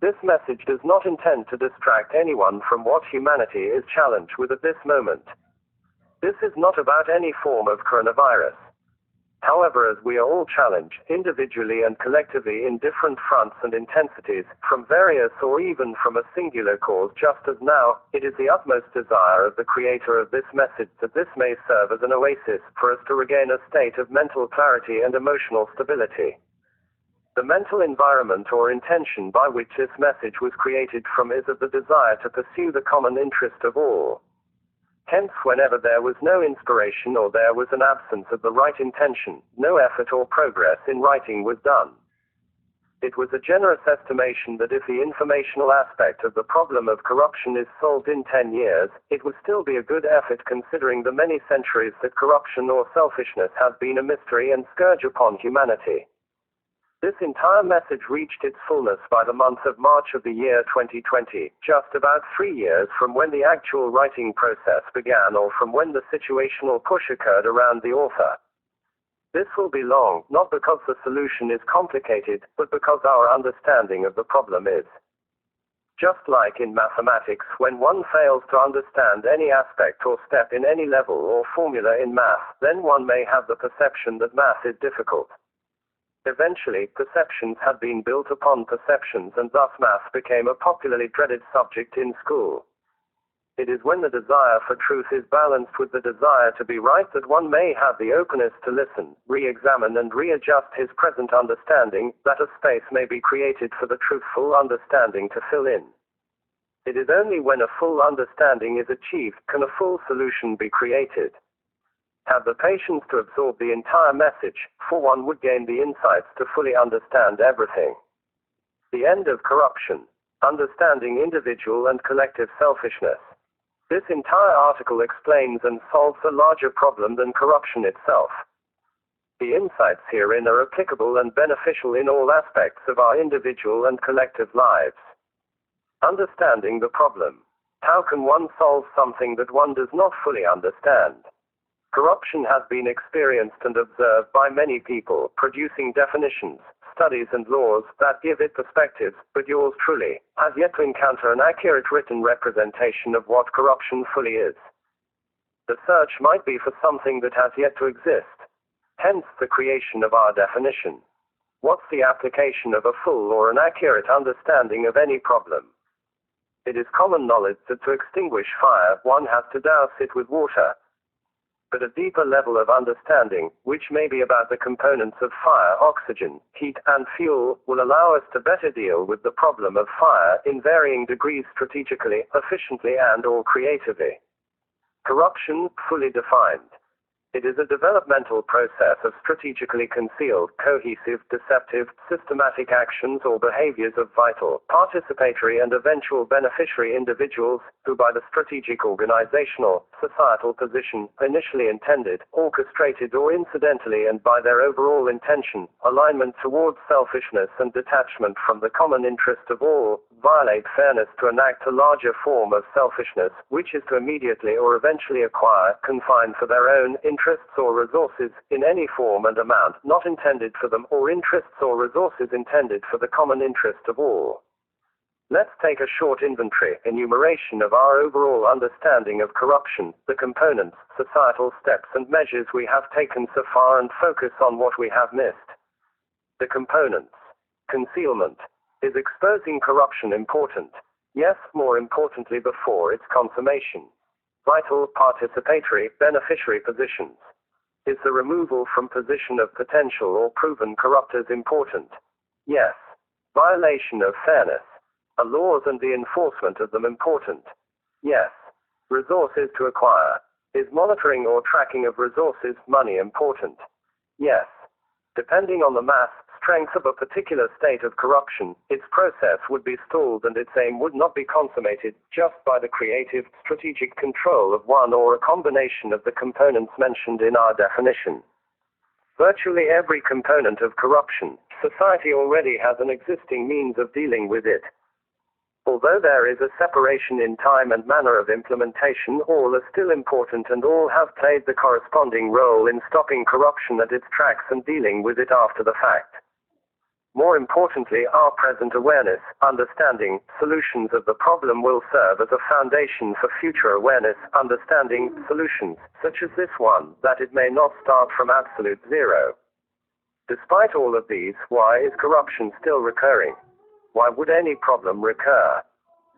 This message does not intend to distract anyone from what humanity is challenged with at this moment. This is not about any form of coronavirus. However, as we are all challenged, individually and collectively in different fronts and intensities, from various or even from a singular cause just as now, it is the utmost desire of the creator of this message that this may serve as an oasis for us to regain a state of mental clarity and emotional stability. The mental environment or intention by which this message was created from is of the desire to pursue the common interest of all. Hence, whenever there was no inspiration or there was an absence of the right intention, no effort or progress in writing was done. It was a generous estimation that if the informational aspect of the problem of corruption is solved in 10 years, it would still be a good effort considering the many centuries that corruption or selfishness has been a mystery and scourge upon humanity. This entire message reached its fullness by the month of March of the year 2020, just about 3 years from when the actual writing process began or from when the situational push occurred around the author. This will be long, not because the solution is complicated, but because our understanding of the problem is. Just like in mathematics, when one fails to understand any aspect or step in any level or formula in math, then one may have the perception that math is difficult. Eventually, perceptions had been built upon perceptions and thus math became a popularly dreaded subject in school. It is when the desire for truth is balanced with the desire to be right that one may have the openness to listen, re-examine and readjust his present understanding, that a space may be created for the truthful understanding to fill in. It is only when a full understanding is achieved can a full solution be created. Have the patience to absorb the entire message, for one would gain the insights to fully understand everything. The end of corruption. Understanding individual and collective selfishness. This entire article explains and solves a larger problem than corruption itself. The insights herein are applicable and beneficial in all aspects of our individual and collective lives. Understanding the problem. How can one solve something that one does not fully understand? Corruption has been experienced and observed by many people, producing definitions, studies and laws that give it perspectives, but yours truly has yet to encounter an accurate written representation of what corruption fully is. The search might be for something that has yet to exist. Hence the creation of our definition. What's the application of a full or an accurate understanding of any problem? It is common knowledge that to extinguish fire, one has to douse it with water. But a deeper level of understanding, which may be about the components of fire, oxygen, heat, and fuel, will allow us to better deal with the problem of fire in varying degrees strategically, efficiently, and/or creatively. Corruption, fully defined. It is a developmental process of strategically concealed, cohesive, deceptive, systematic actions or behaviors of vital, participatory and eventual beneficiary individuals, who by the strategic organizational, societal position, initially intended, orchestrated or incidentally and by their overall intention, alignment towards selfishness and detachment from the common interest of all, violate fairness to enact a larger form of selfishness, which is to immediately or eventually acquire, confine for their own interests or resources, in any form and amount not intended for them, or interests or resources intended for the common interest of all. Let's take a short inventory, enumeration of our overall understanding of corruption, the components, societal steps and measures we have taken so far and focus on what we have missed. The components. Concealment. Is exposing corruption important? Yes, more importantly before its consummation. Vital, participatory, beneficiary positions. Is the removal from position of potential or proven corruptors important? Yes. Violation of fairness. Are laws and the enforcement of them important? Yes. Resources to acquire. Is monitoring or tracking of resources, money important? Yes. Depending on the mass, strength of a particular state of corruption, its process would be stalled and its aim would not be consummated, just by the creative, strategic control of one or a combination of the components mentioned in our definition. Virtually every component of corruption, society already has an existing means of dealing with it. Although there is a separation in time and manner of implementation, all are still important and all have played the corresponding role in stopping corruption at its tracks and dealing with it after the fact. More importantly, our present awareness, understanding, solutions of the problem will serve as a foundation for future awareness, understanding, solutions, such as this one, that it may not start from absolute zero. Despite all of these, why is corruption still recurring? Why would any problem recur?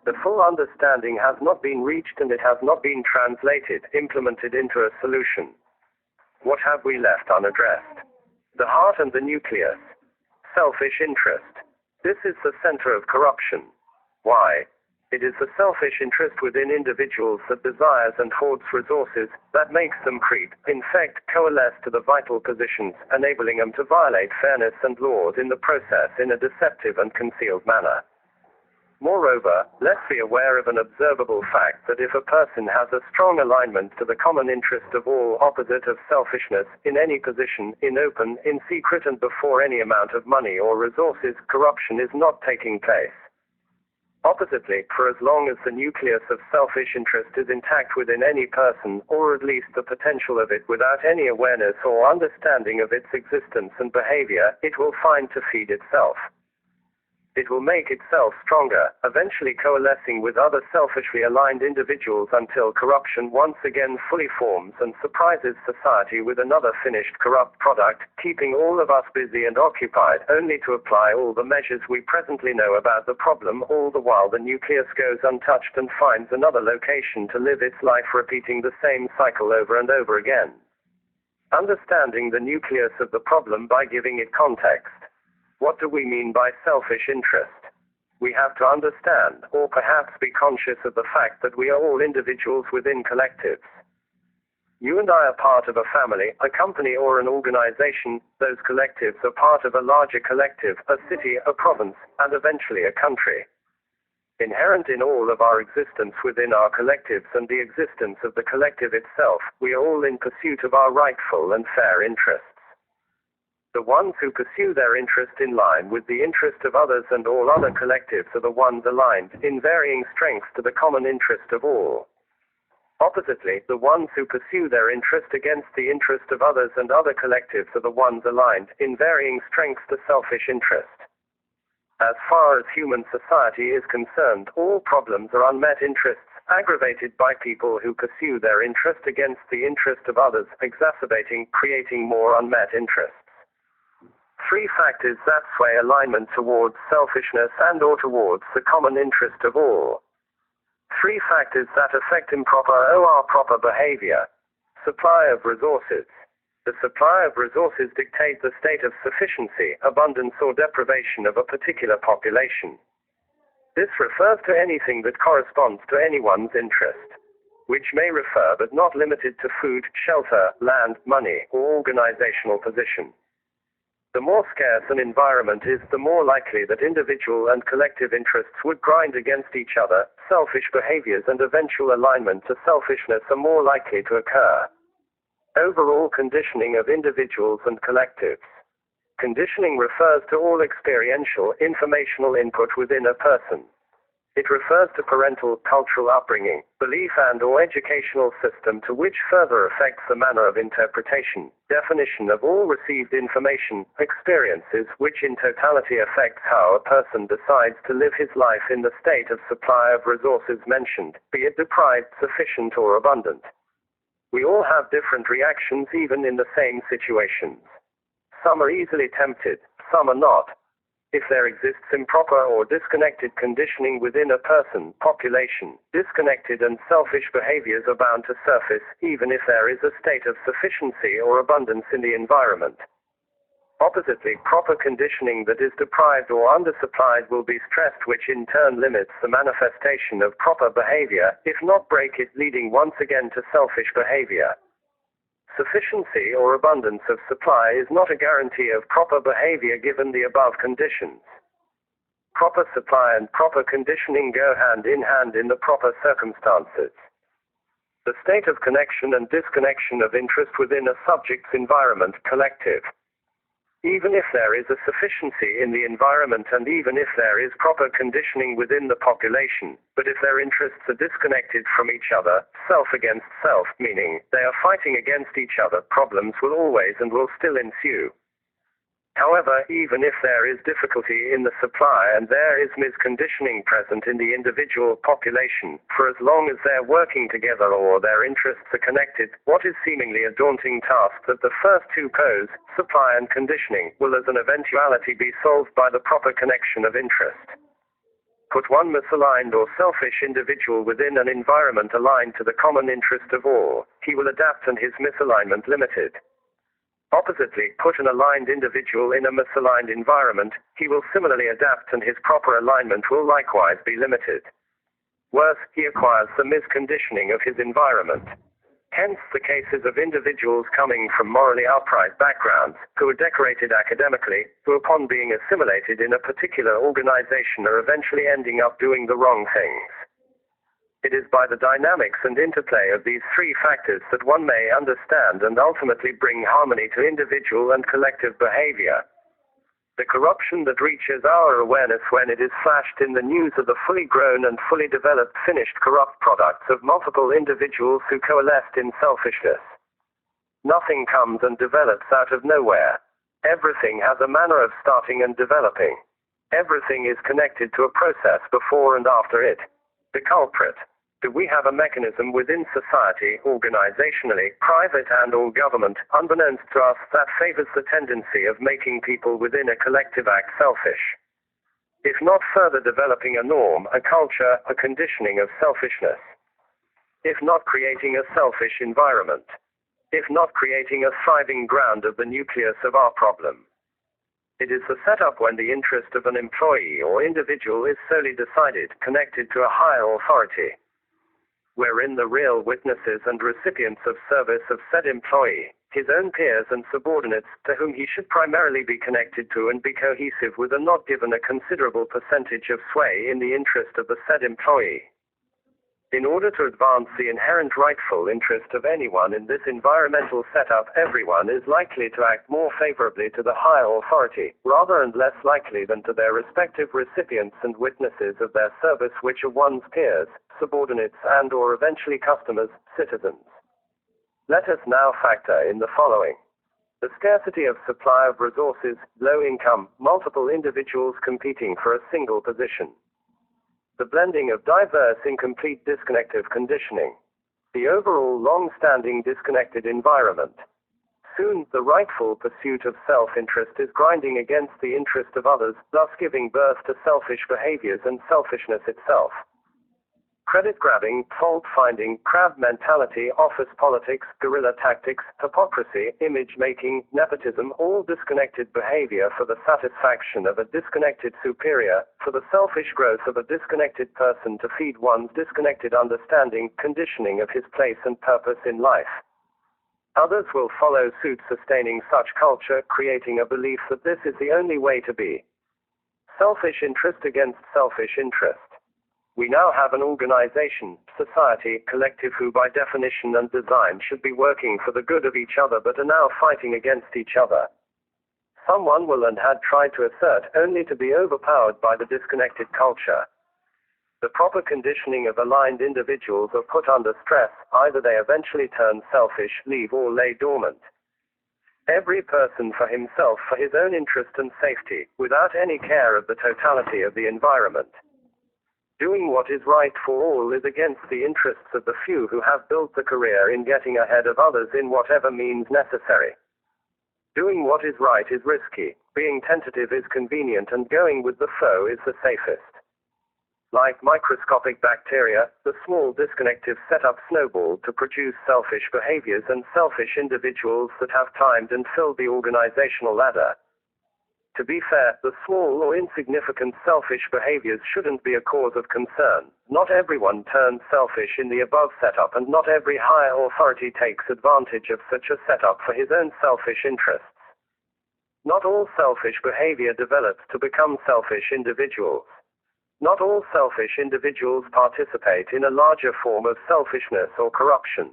The full understanding has not been reached and it has not been translated, implemented into a solution. What have we left unaddressed? The heart and the nucleus. Selfish interest. This is the center of corruption. Why? It is the selfish interest within individuals that desires and hoards resources, that makes them creep, infect, coalesce to the vital positions, enabling them to violate fairness and laws in the process in a deceptive and concealed manner. Moreover, let's be aware of an observable fact that if a person has a strong alignment to the common interest of all, opposite of selfishness, in any position, in open, in secret and before any amount of money or resources, corruption is not taking place. Oppositely, for as long as the nucleus of selfish interest is intact within any person, or at least the potential of it without any awareness or understanding of its existence and behavior, it will find to feed itself. It will make itself stronger, eventually coalescing with other selfishly aligned individuals until corruption once again fully forms and surprises society with another finished corrupt product, keeping all of us busy and occupied, only to apply all the measures we presently know about the problem, all the while the nucleus goes untouched and finds another location to live its life, repeating the same cycle over and over again. Understanding the nucleus of the problem by giving it context. What do we mean by selfish interest? We have to understand, or perhaps be conscious of the fact that we are all individuals within collectives. You and I are part of a family, a company or an organization. Those collectives are part of a larger collective, a city, a province, and eventually a country. Inherent in all of our existence within our collectives and the existence of the collective itself, we are all in pursuit of our rightful and fair interests. The ones who pursue their interest in line with the interest of others and all other collectives are the ones aligned, in varying strengths, to the common interest of all. Oppositely, the ones who pursue their interest against the interest of others and other collectives are the ones aligned, in varying strengths, to selfish interest. As far as human society is concerned, all problems are unmet interests, aggravated by people who pursue their interest against the interest of others, exacerbating, creating more unmet interests. Three factors that sway alignment towards selfishness and or towards the common interest of all. Three factors that affect improper or proper behavior. Supply of resources. The supply of resources dictates the state of sufficiency, abundance or deprivation of a particular population. This refers to anything that corresponds to anyone's interest, which may refer but not limited to food, shelter, land, money, or organizational position. The more scarce an environment is, the more likely that individual and collective interests would grind against each other. Selfish behaviors and eventual alignment to selfishness are more likely to occur. Overall conditioning of individuals and collectives. Conditioning refers to all experiential, informational input within a person. It refers to parental, cultural upbringing, belief and or educational system, to which further affects the manner of interpretation, definition of all received information, experiences, which in totality affects how a person decides to live his life in the state of supply of resources mentioned, be it deprived, sufficient or abundant. We all have different reactions even in the same situations. Some are easily tempted, some are not. If there exists improper or disconnected conditioning within a person, population, disconnected and selfish behaviors are bound to surface, even if there is a state of sufficiency or abundance in the environment. Oppositely, proper conditioning that is deprived or undersupplied will be stressed, which in turn limits the manifestation of proper behavior, if not break it, leading once again to selfish behavior. Sufficiency or abundance of supply is not a guarantee of proper behavior given the above conditions. Proper supply and proper conditioning go hand in hand in the proper circumstances. The state of connection and disconnection of interest within a subject's environment, collective. Even if there is a sufficiency in the environment and even if there is proper conditioning within the population, but if their interests are disconnected from each other, self against self, meaning they are fighting against each other, problems will always and will still ensue. However, even if there is difficulty in the supply and there is misconditioning present in the individual population, for as long as they're working together or their interests are connected, what is seemingly a daunting task that the first two pose, supply and conditioning, will as an eventuality be solved by the proper connection of interest. Put one misaligned or selfish individual within an environment aligned to the common interest of all, he will adapt and his misalignment limited. Oppositely, put an aligned individual in a misaligned environment, he will similarly adapt and his proper alignment will likewise be limited. Worse, he acquires the misconditioning of his environment. Hence the cases of individuals coming from morally upright backgrounds, who are decorated academically, who upon being assimilated in a particular organization are eventually ending up doing the wrong things. It is by the dynamics and interplay of these three factors that one may understand and ultimately bring harmony to individual and collective behavior. The corruption that reaches our awareness when it is flashed in the news are the fully grown and fully developed finished corrupt products of multiple individuals who coalesced in selfishness. Nothing comes and develops out of nowhere. Everything has a manner of starting and developing. Everything is connected to a process before and after it. The culprit. Do we have a mechanism within society, organizationally, private and or government, unbeknownst to us, that favors the tendency of making people within a collective act selfish? If not further developing a norm, a culture, a conditioning of selfishness. If not creating a selfish environment. If not creating a thriving ground of the nucleus of our problem. It is the setup when the interest of an employee or individual is solely decided, connected to a higher authority, wherein the real witnesses and recipients of service of said employee, his own peers and subordinates, to whom he should primarily be connected to and be cohesive with, are not given a considerable percentage of sway in the interest of the said employee. In order to advance the inherent rightful interest of anyone in this environmental setup, everyone is likely to act more favorably to the higher authority, rather and less likely than to their respective recipients and witnesses of their service, which are one's peers, subordinates and or eventually customers, citizens. Let us now factor in the following. The scarcity of supply of resources, low income, multiple individuals competing for a single position. The blending of diverse incomplete disconnective conditioning. The overall long-standing disconnected environment. Soon, the rightful pursuit of self-interest is grinding against the interest of others, thus giving birth to selfish behaviors and selfishness itself. Credit-grabbing, fault-finding, crab mentality, office politics, guerrilla tactics, hypocrisy, image-making, nepotism, all disconnected behavior for the satisfaction of a disconnected superior, for the selfish growth of a disconnected person to feed one's disconnected understanding, conditioning of his place and purpose in life. Others will follow suit, sustaining such culture, creating a belief that this is the only way to be. Selfish interest against selfish interest. We now have an organization, society, collective who by definition and design should be working for the good of each other but are now fighting against each other. Someone will and had tried to assert only to be overpowered by the disconnected culture. The proper conditioning of aligned individuals are put under stress, either they eventually turn selfish, leave or lay dormant. Every person for himself, for his own interest and safety, without any care of the totality of the environment. Doing what is right for all is against the interests of the few who have built the career in getting ahead of others in whatever means necessary. Doing what is right is risky, being tentative is convenient, and going with the flow is the safest. Like microscopic bacteria, the small disconnective setup snowballed to produce selfish behaviors and selfish individuals that have climbed and filled the organizational ladder. To be fair, the small or insignificant selfish behaviors shouldn't be a cause of concern. Not everyone turns selfish in the above setup, and not every higher authority takes advantage of such a setup for his own selfish interests. Not all selfish behavior develops to become selfish individuals. Not all selfish individuals participate in a larger form of selfishness or corruption.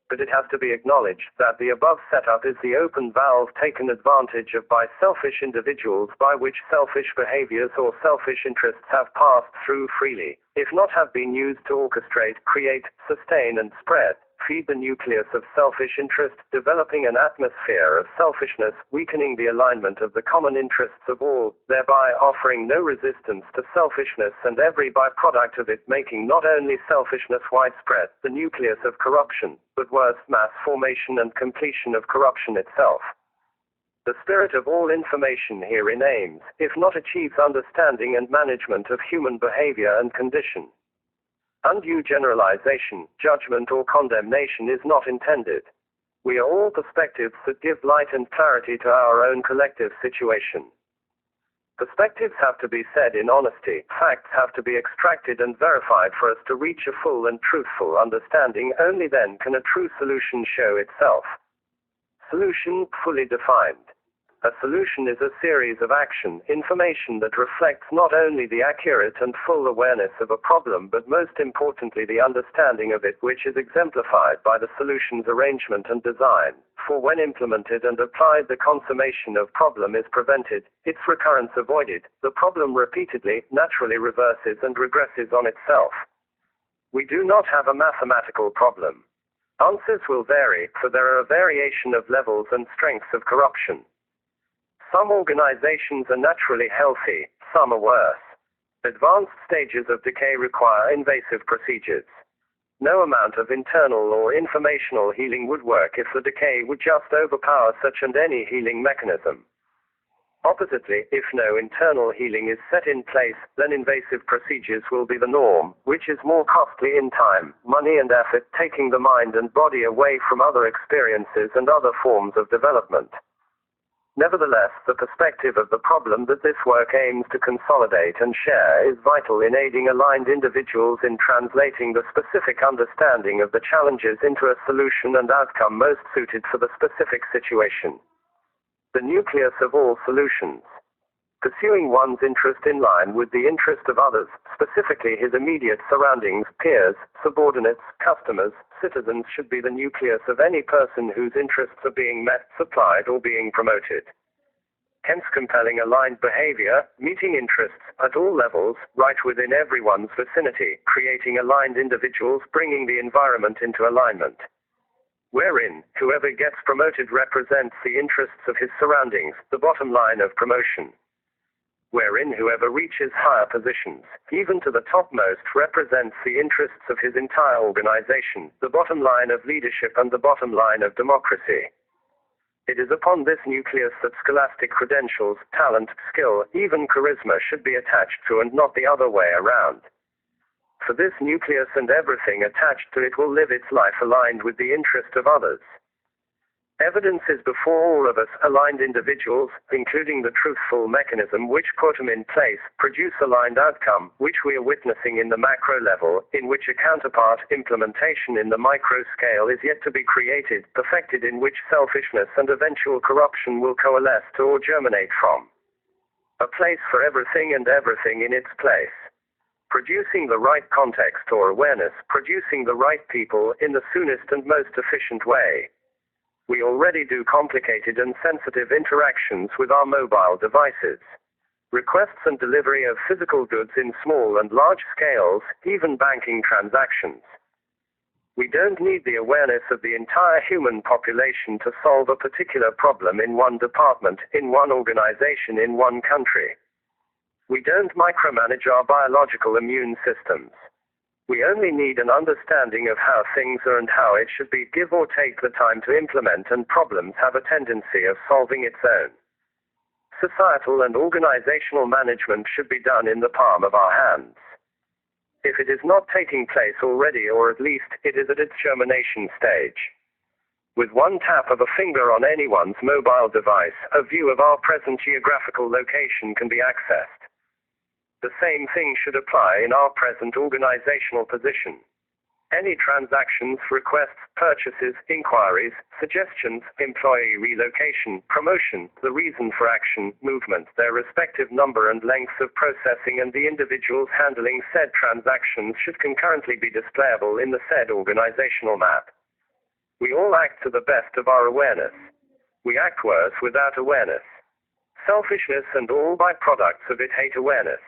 But it has to be acknowledged that the above setup is the open valve taken advantage of by selfish individuals, by which selfish behaviors or selfish interests have passed through freely, if not have been used to orchestrate, create, sustain and spread, feed the nucleus of selfish interest, developing an atmosphere of selfishness, weakening the alignment of the common interests of all, thereby offering no resistance to selfishness and every byproduct of it, making not only selfishness widespread, the nucleus of corruption, but worse, mass formation and completion of corruption itself. The spirit of all information herein aims, if not achieves, understanding and management of human behavior and condition. Undue generalization, judgment or condemnation is not intended. We are all perspectives that give light and clarity to our own collective situation. Perspectives have to be said in honesty, facts have to be extracted and verified for us to reach a full and truthful understanding. Only then can a true solution show itself. Solution, fully defined. A solution is a series of action, information that reflects not only the accurate and full awareness of a problem but most importantly the understanding of it, which is exemplified by the solution's arrangement and design. For when implemented and applied, the consummation of problem is prevented, its recurrence avoided, the problem repeatedly, naturally reverses and regresses on itself. We do not have a mathematical problem. Answers will vary, for there are a variation of levels and strengths of corruption. Some organizations are naturally healthy, some are worse. Advanced stages of decay require invasive procedures. No amount of internal or informational healing would work if the decay would just overpower such and any healing mechanism. Oppositely, if no internal healing is set in place, then invasive procedures will be the norm, which is more costly in time, money and effort, taking the mind and body away from other experiences and other forms of development. Nevertheless, the perspective of the problem that this work aims to consolidate and share is vital in aiding aligned individuals in translating the specific understanding of the challenges into a solution and outcome most suited for the specific situation. The nucleus of all solutions. Pursuing one's interest in line with the interest of others, specifically his immediate surroundings, peers, subordinates, customers, citizens, should be the nucleus of any person whose interests are being met, supplied, or being promoted. Hence compelling aligned behavior, meeting interests, at all levels, right within everyone's vicinity, creating aligned individuals, bringing the environment into alignment. Wherein, whoever gets promoted represents the interests of his surroundings, the bottom line of promotion. Wherein whoever reaches higher positions, even to the topmost, represents the interests of his entire organization, the bottom line of leadership and the bottom line of democracy. It is upon this nucleus that scholastic credentials, talent, skill, even charisma should be attached to, and not the other way around. For this nucleus and everything attached to it will live its life aligned with the interest of others. Evidence is before all of us, aligned individuals, including the truthful mechanism which put them in place, produce aligned outcome, which we are witnessing in the macro level, in which a counterpart implementation in the micro scale is yet to be created, perfected, in which selfishness and eventual corruption will coalesce to or germinate from. A place for everything and everything in its place. Producing the right context or awareness, producing the right people in the soonest and most efficient way. We already do complicated and sensitive interactions with our mobile devices. Requests and delivery of physical goods in small and large scales, even banking transactions. We don't need the awareness of the entire human population to solve a particular problem in one department, in one organization, in one country. We don't micromanage our biological immune systems. We only need an understanding of how things are and how it should be, give or take the time to implement, and problems have a tendency of solving its own. Societal and organizational management should be done in the palm of our hands. If it is not taking place already, or at least it is at its germination stage. With one tap of a finger on anyone's mobile device, a view of our present geographical location can be accessed. The same thing should apply in our present organizational position. Any transactions, requests, purchases, inquiries, suggestions, employee relocation, promotion, the reason for action, movement, their respective number and lengths of processing, and the individuals handling said transactions should concurrently be displayable in the said organizational map. We all act to the best of our awareness. We act worse without awareness. Selfishness and all byproducts of it hate awareness.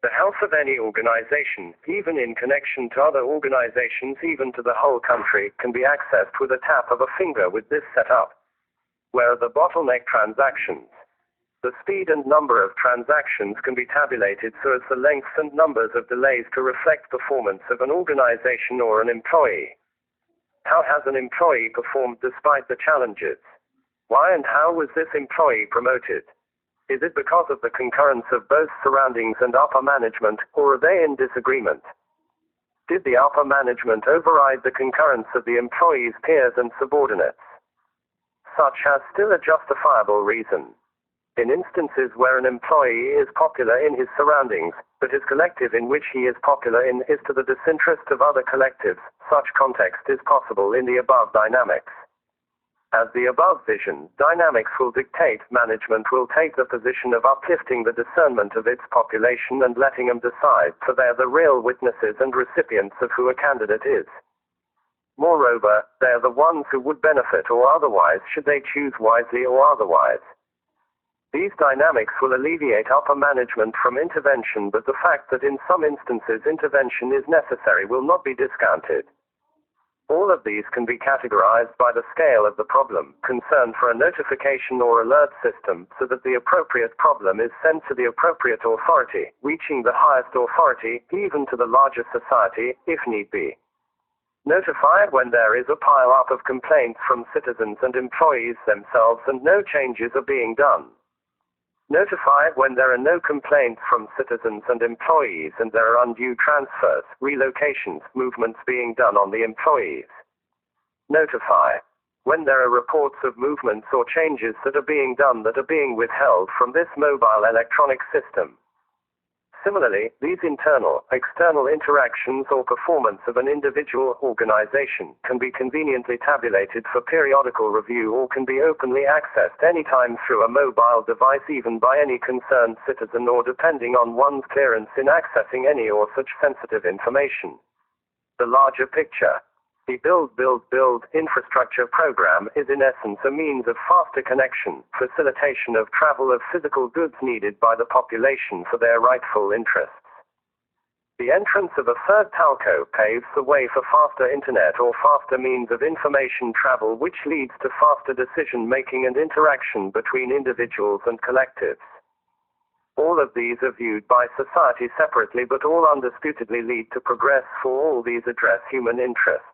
The health of any organization, even in connection to other organizations, even to the whole country, can be accessed with a tap of a finger with this setup. Where are the bottleneck transactions? The speed and number of transactions can be tabulated so as the lengths and numbers of delays to reflect performance of an organization or an employee. How has an employee performed despite the challenges? Why and how was this employee promoted? Is it because of the concurrence of both surroundings and upper management, or are they in disagreement? Did the upper management override the concurrence of the employee's peers and subordinates? Such has still a justifiable reason. In instances where an employee is popular in his surroundings, but his collective in which he is popular in is to the disinterest of other collectives, such context is possible in the above dynamics. As the above vision, dynamics will dictate, management will take the position of uplifting the discernment of its population and letting them decide, for they are the real witnesses and recipients of who a candidate is. Moreover, they are the ones who would benefit or otherwise should they choose wisely or otherwise. These dynamics will alleviate upper management from intervention, but the fact that in some instances intervention is necessary will not be discounted. All of these can be categorized by the scale of the problem, concern for a notification or alert system, so that the appropriate problem is sent to the appropriate authority, reaching the highest authority, even to the larger society, if need be. Notify when there is a pile-up of complaints from citizens and employees themselves and no changes are being done. Notify when there are no complaints from citizens and employees and there are undue transfers, relocations, movements being done on the employees. Notify when there are reports of movements or changes that are being done that are being withheld from this mobile electronic system. Similarly, these internal, external interactions or performance of an individual organization can be conveniently tabulated for periodical review or can be openly accessed anytime through a mobile device, even by any concerned citizen, or depending on one's clearance in accessing any or such sensitive information. The larger picture. The Build infrastructure program is in essence a means of faster connection, facilitation of travel of physical goods needed by the population for their rightful interests. The entrance of a third telco paves the way for faster internet or faster means of information travel, which leads to faster decision-making and interaction between individuals and collectives. All of these are viewed by society separately, but all undisputedly lead to progress, for all these address human interests.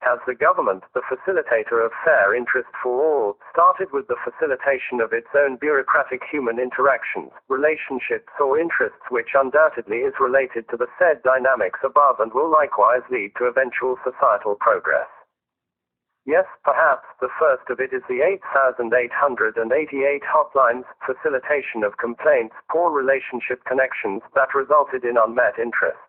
Has the government, the facilitator of fair interest for all, started with the facilitation of its own bureaucratic human interactions, relationships or interests, which undoubtedly is related to the said dynamics above and will likewise lead to eventual societal progress? Yes, perhaps the first of it is the 8,888 hotlines, facilitation of complaints, poor relationship connections that resulted in unmet interests.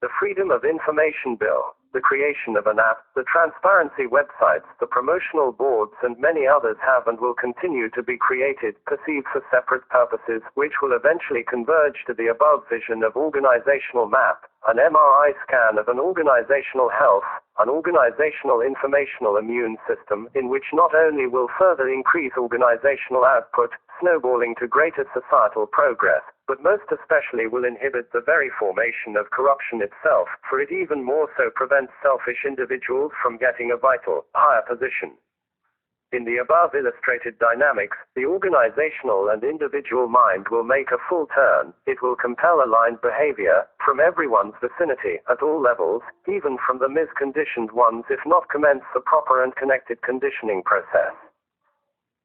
The Freedom of Information Bill, the creation of an app, the transparency websites, the promotional boards and many others have and will continue to be created, perceived for separate purposes, which will eventually converge to the above vision of organizational map, an MRI scan of an organizational health, an organizational informational immune system, in which not only will further increase organizational output, snowballing to greater societal progress, but most especially will inhibit the very formation of corruption itself, for it even more so prevents selfish individuals from getting a vital, higher position. In the above illustrated dynamics, the organizational and individual mind will make a full turn. It will compel aligned behavior from everyone's vicinity at all levels, even from the misconditioned ones, if not commence the proper and connected conditioning process.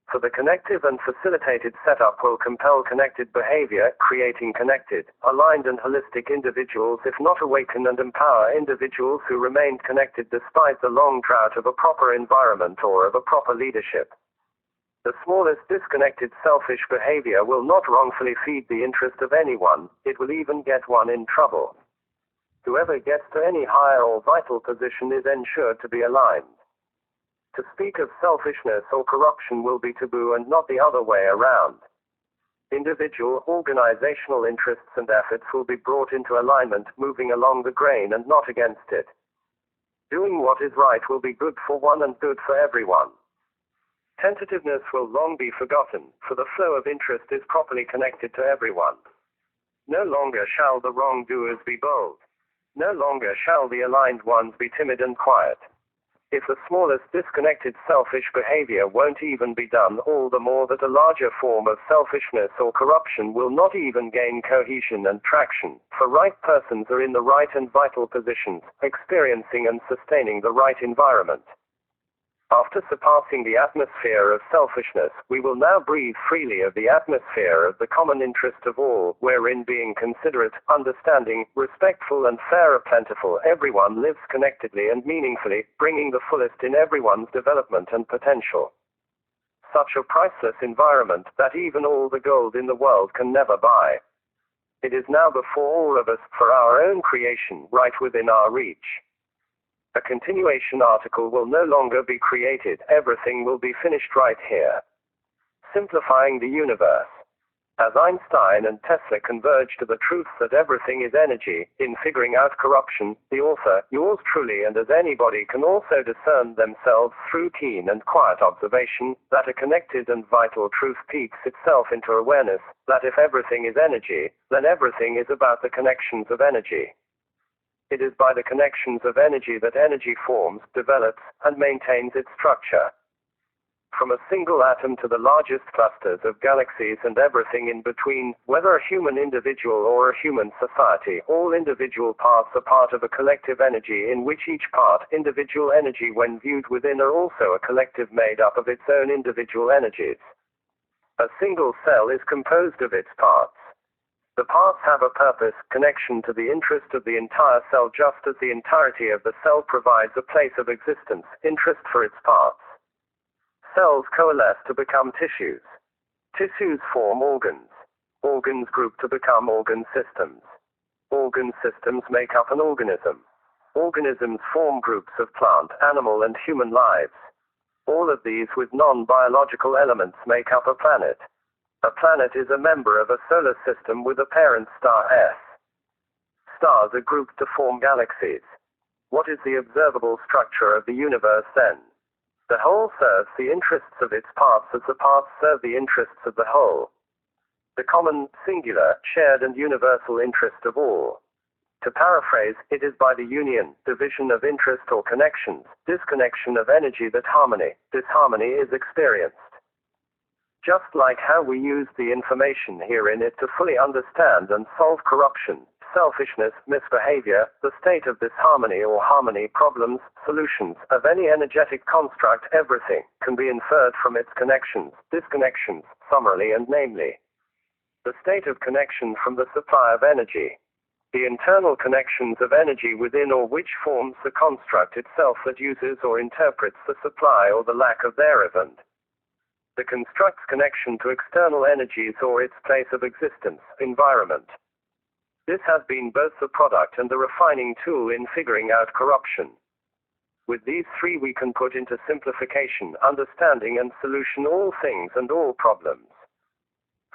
For the connective and facilitated setup will compel connected behavior, creating connected, aligned and holistic individuals, if not awaken and empower individuals who remained connected despite the long drought of a proper environment or of a proper leadership. The smallest disconnected selfish behavior will not wrongfully feed the interest of anyone, it will even get one in trouble. Whoever gets to any higher or vital position is ensured to be aligned. To speak of selfishness or corruption will be taboo and not the other way around. Individual, organizational interests and efforts will be brought into alignment, moving along the grain and not against it. Doing what is right will be good for one and good for everyone. Tentativeness will long be forgotten, for the flow of interest is properly connected to everyone. No longer shall the wrongdoers be bold. No longer shall the aligned ones be timid and quiet. If the smallest disconnected selfish behavior won't even be done, all the more that a larger form of selfishness or corruption will not even gain cohesion and traction, for right persons are in the right and vital positions, experiencing and sustaining the right environment. After surpassing the atmosphere of selfishness, we will now breathe freely of the atmosphere of the common interest of all, wherein being considerate, understanding, respectful and fair are plentiful, everyone lives connectedly and meaningfully, bringing the fullest in everyone's development and potential. Such a priceless environment that even all the gold in the world can never buy. It is now before all of us, for our own creation, right within our reach. A continuation article will no longer be created, everything will be finished right here. Simplifying the universe. As Einstein and Tesla converge to the truth that everything is energy, in figuring out corruption, the author, yours truly and as anybody can also discern themselves through keen and quiet observation, that a connected and vital truth peeks itself into awareness, that if everything is energy, then everything is about the connections of energy. It is by the connections of energy that energy forms, develops, and maintains its structure. From a single atom to the largest clusters of galaxies and everything in between, whether a human individual or a human society, all individual parts are part of a collective energy in which each part, individual energy when viewed within, are also a collective made up of its own individual energies. A single cell is composed of its parts. The parts have a purpose, connection to the interest of the entire cell, just as the entirety of the cell provides a place of existence, interest for its parts. Cells coalesce to become tissues. Tissues form organs. Organs group to become organ systems. Organ systems make up an organism. Organisms form groups of plant, animal and human lives. All of these with non-biological elements make up a planet. A planet is a member of a solar system with a parent star S. Stars are grouped to form galaxies. What is the observable structure of the universe then? The whole serves the interests of its parts as the parts serve the interests of the whole. The common, singular, shared and universal interest of all. To paraphrase, it is by the union, division of interest or connections, disconnection of energy that disharmony is experienced. Just like how we use the information here in it to fully understand and solve corruption, selfishness, misbehavior, the state of disharmony or harmony, problems, solutions of any energetic construct, everything can be inferred from its connections, disconnections, summarily and namely. The state of connection from the supply of energy. The internal connections of energy within or which forms the construct itself that uses or interprets the supply or the lack of thereof. The construct's connection to external energies or its place of existence, environment. This has been both the product and the refining tool in figuring out corruption. With these three we can put into simplification, understanding and solution all things and all problems.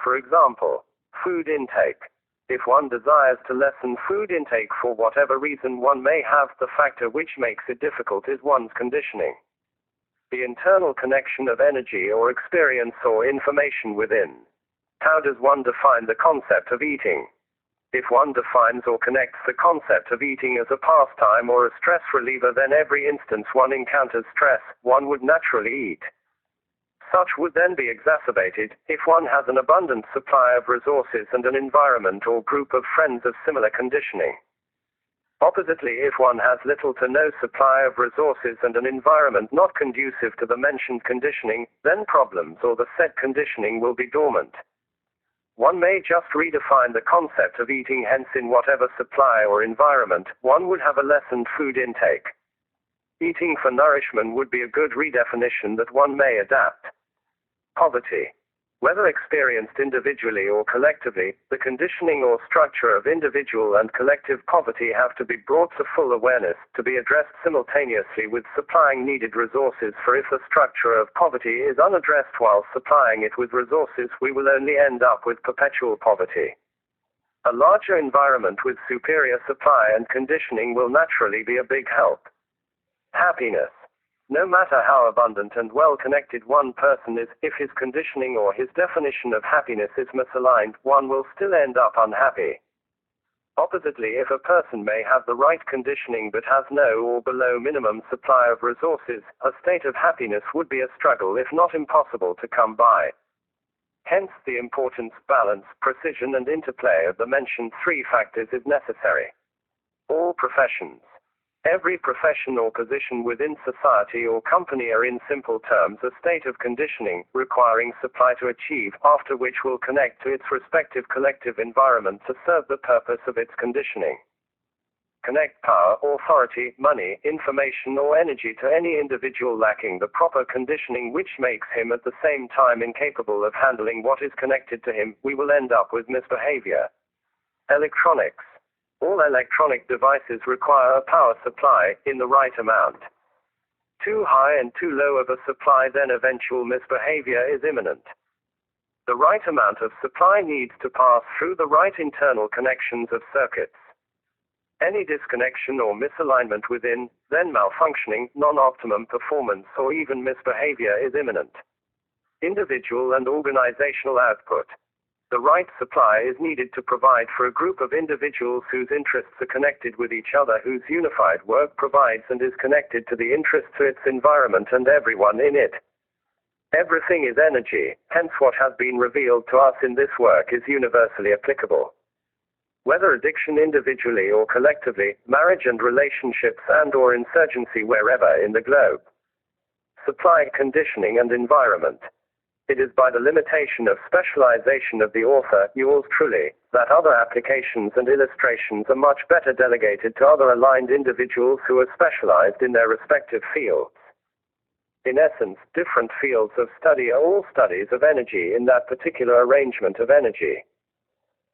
For example, food intake. If one desires to lessen food intake for whatever reason one may have, the factor which makes it difficult is one's conditioning. The internal connection of energy or experience or information within. How does one define the concept of eating? If one defines or connects the concept of eating as a pastime or a stress reliever, then every instance one encounters stress, one would naturally eat. Such would then be exacerbated if one has an abundant supply of resources and an environment or group of friends of similar conditioning. Oppositely, if one has little to no supply of resources and an environment not conducive to the mentioned conditioning, then problems or the said conditioning will be dormant. One may just redefine the concept of eating, hence in whatever supply or environment, one would have a lessened food intake. Eating for nourishment would be a good redefinition that one may adapt. Poverty. Whether experienced individually or collectively, the conditioning or structure of individual and collective poverty have to be brought to full awareness, to be addressed simultaneously with supplying needed resources, for if the structure of poverty is unaddressed while supplying it with resources, we will only end up with perpetual poverty. A larger environment with superior supply and conditioning will naturally be a big help. Happiness. No matter how abundant and well-connected one person is, if his conditioning or his definition of happiness is misaligned, one will still end up unhappy. Oppositely, if a person may have the right conditioning but has no or below minimum supply of resources, a state of happiness would be a struggle if not impossible to come by. Hence the importance, balance, precision and interplay of the mentioned three factors is necessary. All professions. Every profession or position within society or company are in simple terms a state of conditioning, requiring supply to achieve, after which will connect to its respective collective environment to serve the purpose of its conditioning. Connect power, authority, money, information or energy to any individual lacking the proper conditioning which makes him at the same time incapable of handling what is connected to him, we will end up with misbehavior. Electronics. All electronic devices require a power supply, in the right amount. Too high and too low of a supply, then eventual misbehavior is imminent. The right amount of supply needs to pass through the right internal connections of circuits. Any disconnection or misalignment within, then malfunctioning, non-optimum performance or even misbehavior is imminent. Individual and organizational output. The right supply is needed to provide for a group of individuals whose interests are connected with each other, whose unified work provides and is connected to the interest to its environment and everyone in it. Everything is energy, hence what has been revealed to us in this work is universally applicable. Whether addiction individually or collectively, marriage and relationships and or insurgency wherever in the globe. Supply, conditioning and environment. It is by the limitation of specialization of the author, yours truly, that other applications and illustrations are much better delegated to other aligned individuals who are specialized in their respective fields. In essence, different fields of study are all studies of energy in that particular arrangement of energy.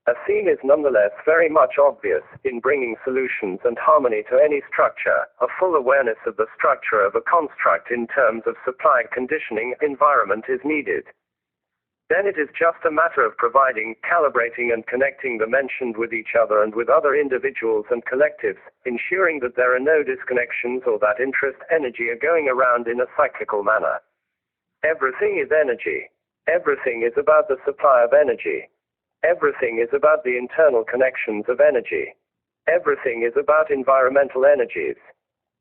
A theme is nonetheless very much obvious in bringing solutions and harmony to any structure, a full awareness of the structure of a construct in terms of supply, conditioning, environment is needed. Then it is just a matter of providing, calibrating and connecting the mentioned with each other and with other individuals and collectives, ensuring that there are no disconnections or that interest, energy are going around in a cyclical manner. Everything is energy. Everything is about the supply of energy. Everything is about the internal connections of energy. Everything is about environmental energies.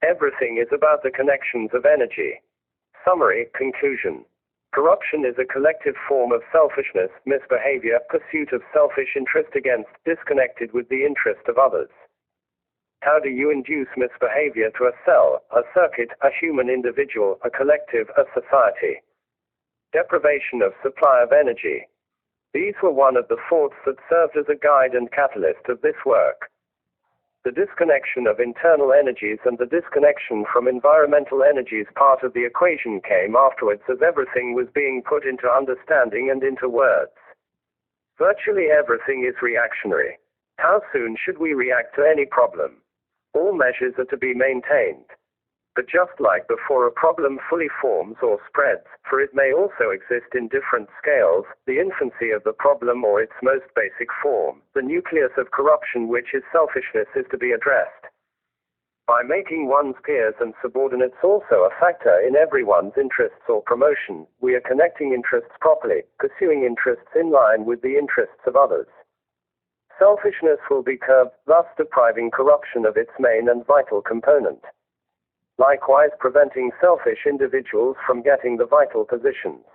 Everything is about the connections of energy. Summary, conclusion. Corruption is a collective form of selfishness, misbehavior, pursuit of selfish interest against, disconnected with the interest of others. How do you induce misbehavior to a cell, a circuit, a human individual, a collective, a society? Deprivation of supply of energy. These were one of the thoughts that served as a guide and catalyst of this work. The disconnection of internal energies and the disconnection from environmental energies part of the equation came afterwards as everything was being put into understanding and into words. Virtually everything is reactionary. How soon should we react to any problem? All measures are to be maintained. But just like before a problem fully forms or spreads, for it may also exist in different scales, the infancy of the problem or its most basic form, the nucleus of corruption which is selfishness, is to be addressed. By making one's peers and subordinates also a factor in everyone's interests or promotion, we are connecting interests properly, pursuing interests in line with the interests of others. Selfishness will be curbed, thus depriving corruption of its main and vital component. Likewise preventing selfish individuals from getting the vital positions.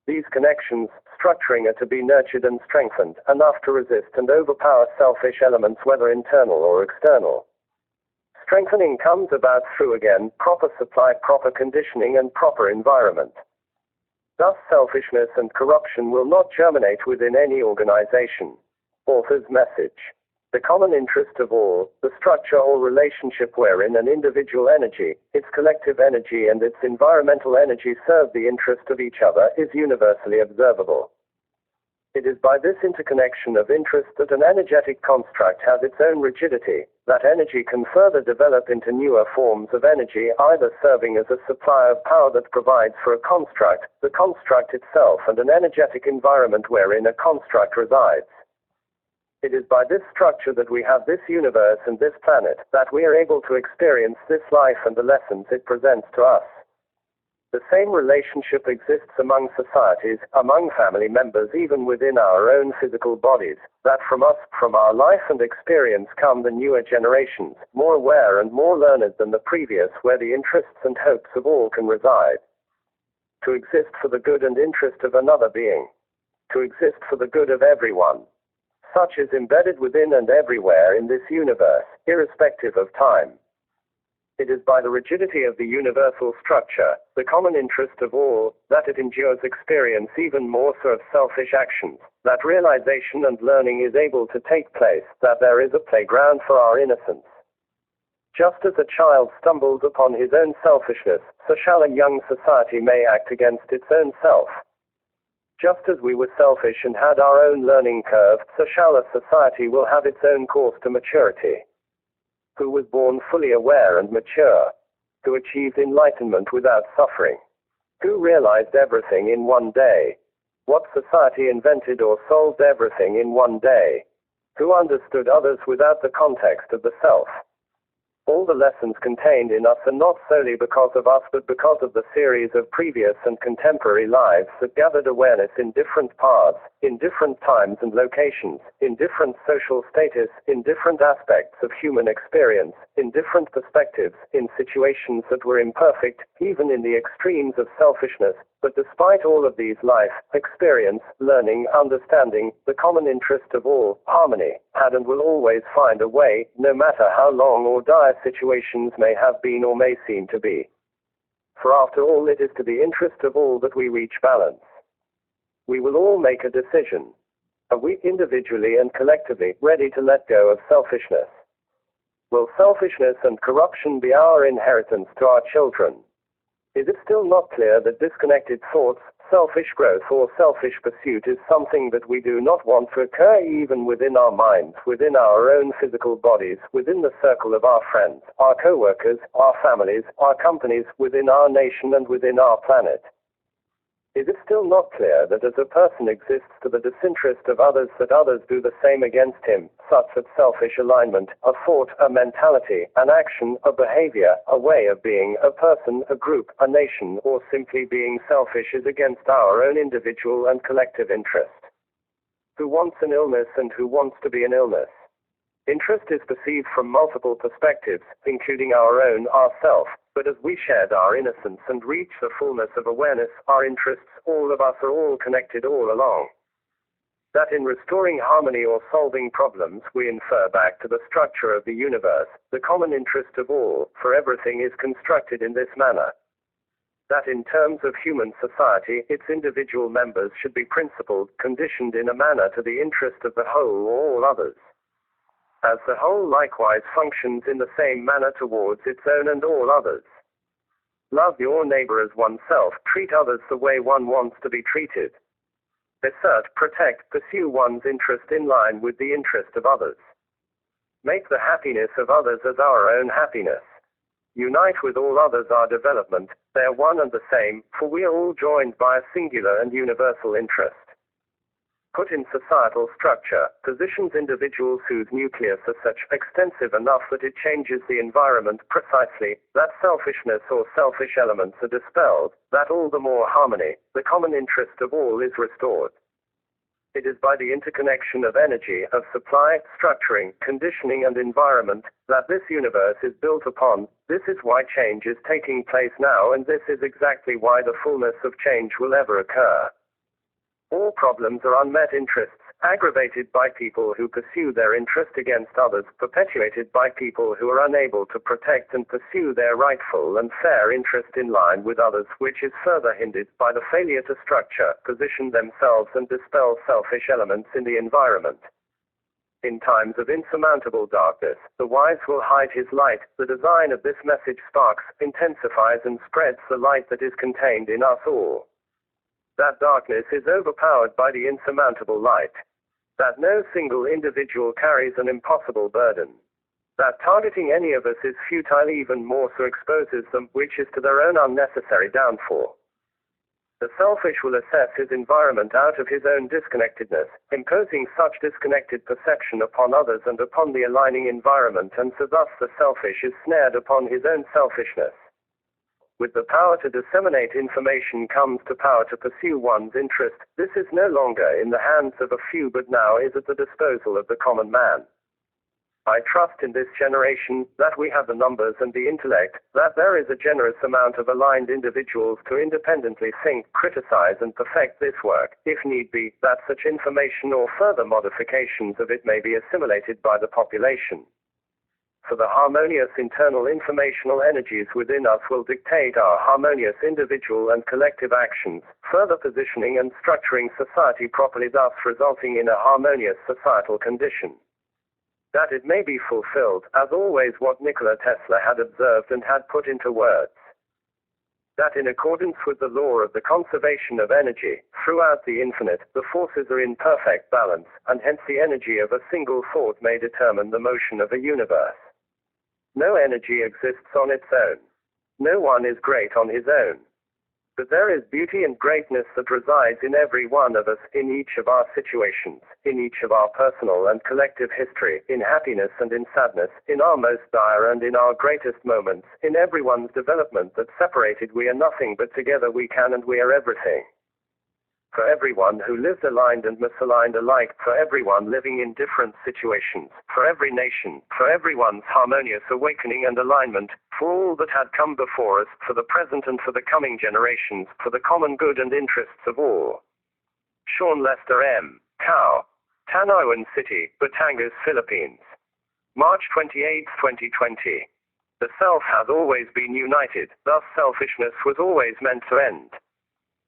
These connections, structuring are to be nurtured and strengthened, enough to resist and overpower selfish elements whether internal or external. Strengthening comes about through again, proper supply, proper conditioning and proper environment. Thus selfishness and corruption will not germinate within any organization. Author's message. The common interest of all, the structure or relationship wherein an individual energy, its collective energy and its environmental energy serve the interest of each other, is universally observable. It is by this interconnection of interest that an energetic construct has its own rigidity, that energy can further develop into newer forms of energy, either serving as a supply of power that provides for a construct, the construct itself and an energetic environment wherein a construct resides. It is by this structure that we have this universe and this planet, that we are able to experience this life and the lessons it presents to us. The same relationship exists among societies, among family members, even within our own physical bodies, that from us, from our life and experience come the newer generations, more aware and more learned than the previous, where the interests and hopes of all can reside. To exist for the good and interest of another being. To exist for the good of everyone. Such is embedded within and everywhere in this universe, irrespective of time. It is by the rigidity of the universal structure, the common interest of all, that it endures experience even more so of selfish actions, that realization and learning is able to take place, that there is a playground for our innocence. Just as a child stumbles upon his own selfishness, so shall a young society may act against its own self. Just as we were selfish and had our own learning curve, so shall a society will have its own course to maturity. Who was born fully aware and mature, who achieved enlightenment without suffering, who realized everything in one day, what society invented or solved everything in one day, who understood others without the context of the self. All the lessons contained in us are not solely because of us, but because of the series of previous and contemporary lives that gathered awareness in different paths, in different times and locations, in different social status, in different aspects of human experience, in different perspectives, in situations that were imperfect, even in the extremes of selfishness. But despite all of these life, experience, learning, understanding, the common interest of all, harmony, had and will always find a way, no matter how long or dire situations may have been or may seem to be. For after all, it is to the interest of all that we reach balance. We will all make a decision. Are we individually and collectively ready to let go of selfishness? Will selfishness and corruption be our inheritance to our children? Is it still not clear that disconnected thoughts, selfish growth or selfish pursuit is something that we do not want to occur even within our minds, within our own physical bodies, within the circle of our friends, our co-workers, our families, our companies, within our nation and within our planet? Is it still not clear that as a person exists to the disinterest of others, that others do the same against him, such that selfish alignment, a thought, a mentality, an action, a behavior, a way of being, a person, a group, a nation, or simply being selfish is against our own individual and collective interest? Who wants an illness and who wants to be an illness? Interest is perceived from multiple perspectives, including our own, ourself. But as we shed our innocence and reach the fullness of awareness, our interests, all of us are all connected all along. That in restoring harmony or solving problems, we infer back to the structure of the universe, the common interest of all, for everything is constructed in this manner. That in terms of human society, its individual members should be principled, conditioned in a manner to the interest of the whole or all others. As the whole likewise functions in the same manner towards its own and all others. Love your neighbor as oneself, treat others the way one wants to be treated. Assert, protect, pursue one's interest in line with the interest of others. Make the happiness of others as our own happiness. Unite with all others our development, they are one and the same, for we are all joined by a singular and universal interest. Put in societal structure, positions individuals whose nucleus are such extensive enough that it changes the environment precisely, that selfishness or selfish elements are dispelled, that all the more harmony, the common interest of all is restored. It is by the interconnection of energy, of supply, structuring, conditioning and environment, that this universe is built upon. This is why change is taking place now, and this is exactly why the fullness of change will ever occur. All problems are unmet interests, aggravated by people who pursue their interest against others, perpetuated by people who are unable to protect and pursue their rightful and fair interest in line with others, which is further hindered by the failure to structure, position themselves and dispel selfish elements in the environment. In times of insurmountable darkness, the wise will hide his light. The design of this message sparks, intensifies and spreads the light that is contained in us all. That darkness is overpowered by the insurmountable light. That no single individual carries an impossible burden. That targeting any of us is futile, even more so exposes them, which is to their own unnecessary downfall. The selfish will assess his environment out of his own disconnectedness, imposing such disconnected perception upon others and upon the aligning environment, and so thus the selfish is snared upon his own selfishness. With the power to disseminate information comes the power to pursue one's interest. This is no longer in the hands of a few but now is at the disposal of the common man. I trust in this generation that we have the numbers and the intellect, that there is a generous amount of aligned individuals to independently think, criticize and perfect this work, if need be, that such information or further modifications of it may be assimilated by the population. For the harmonious internal informational energies within us will dictate our harmonious individual and collective actions, further positioning and structuring society properly, thus resulting in a harmonious societal condition. That it may be fulfilled, as always, what Nikola Tesla had observed and had put into words. That in accordance with the law of the conservation of energy, throughout the infinite, the forces are in perfect balance, and hence the energy of a single thought may determine the motion of a universe. No energy exists on its own. No one is great on his own. But there is beauty and greatness that resides in every one of us, in each of our situations, in each of our personal and collective history, in happiness and in sadness, in our most dire and in our greatest moments, in everyone's development, that separated we are nothing but together we can and we are everything. For everyone who lives aligned and misaligned alike, for everyone living in different situations, for every nation, for everyone's harmonious awakening and alignment, for all that had come before us, for the present and for the coming generations, for the common good and interests of all. Shaun Lester M. Cow. Tanawan City, Batangas, Philippines. March 28, 2020. The self has always been united, thus selfishness was always meant to end.